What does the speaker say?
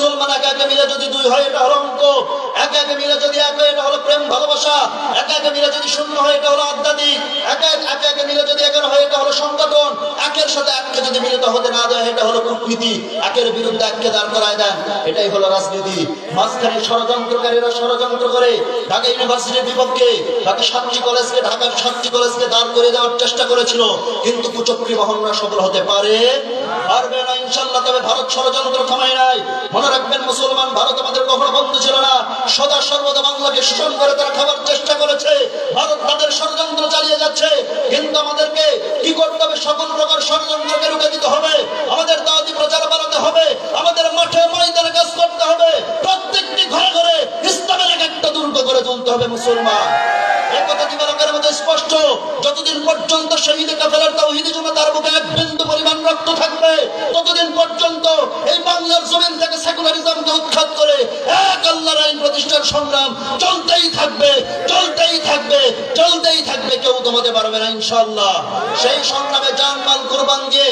মুসলমান একে একে মিলে যদি দুই হয় এটা হলো অঙ্ক, একে একে মিলে যদি এক হয় এটা হলো প্রেম ভালোবাসা, একে একে মিলে যদি শূন্য হয় এটা হলো আধ্যাত্মিক, একে একে মিলে যদি একের হয় এটা হলো সংগঠন, একের সাথে এককে যদি মিলিত হতে না দেয় এটা হলো কূটনীতি, একের বিরুদ্ধে এককে দাঁড় করায় দেন, এটাই হলো রাজনীতি। মাঝখানে ষড়যন্ত্রকারীরা ষড়যন্ত্র করে ঢাকা ইউনিভার্সিটির বিপক্ষে ঢাকা সাতটি কলেজকে দাঁড় করে দেওয়ার চেষ্টা করেছিল, কিন্তু কুচক্রী মহল্লা সফল হতে পারবে না ইনশাআল্লাহ। তবে ভারত ষড়যন্ত্র থামায় নাই। মনে রাখবেন মুসলমান, ভারত আমাদের কখনো বন্ধু ছিল না, সদা সর্বদা বাংলাকে শোষণ করে তারা খাবার চেষ্টা করেছে। ভারত তাদের ষড়যন্ত্র চালিয়ে যাচ্ছে, কিন্তু আমাদেরকে কি করতে হবে? সকল প্রকার ষড়যন্ত্রকে রুখে দিতে হবে, আমাদের দাওয়াতি প্রচার বাড়াতে হবে, আমাদের মাঠে ময়দানে কাজ করতে হবে, প্রত্যেকটি ঘরে ঘরে ইসলামের এক একটা দুর্গ করে তুলতে হবে মুসলমান। এই কথা দিবালকের মধ্যে স্পষ্ট। যতদিন পর্যন্ত শহীদ কাফেলার তাওহীদি জনতার বুকে এক বিন্দু পরিমাণ রক্ত থাকবে, ততদিন পর্যন্ত এই বাংলার জমিন থেকে সেকুলারিজমকে উৎখাত করে এক আল্লাহর আইন প্রতিষ্ঠার সংগ্রাম চলতেই থাকবে, চলতেই থাকবে, চলতেই থাকবে। কেউ দমাতে পারবে না ইনশাআল্লাহ। সেই সংগ্রামে জান মাল কুরবান দিয়ে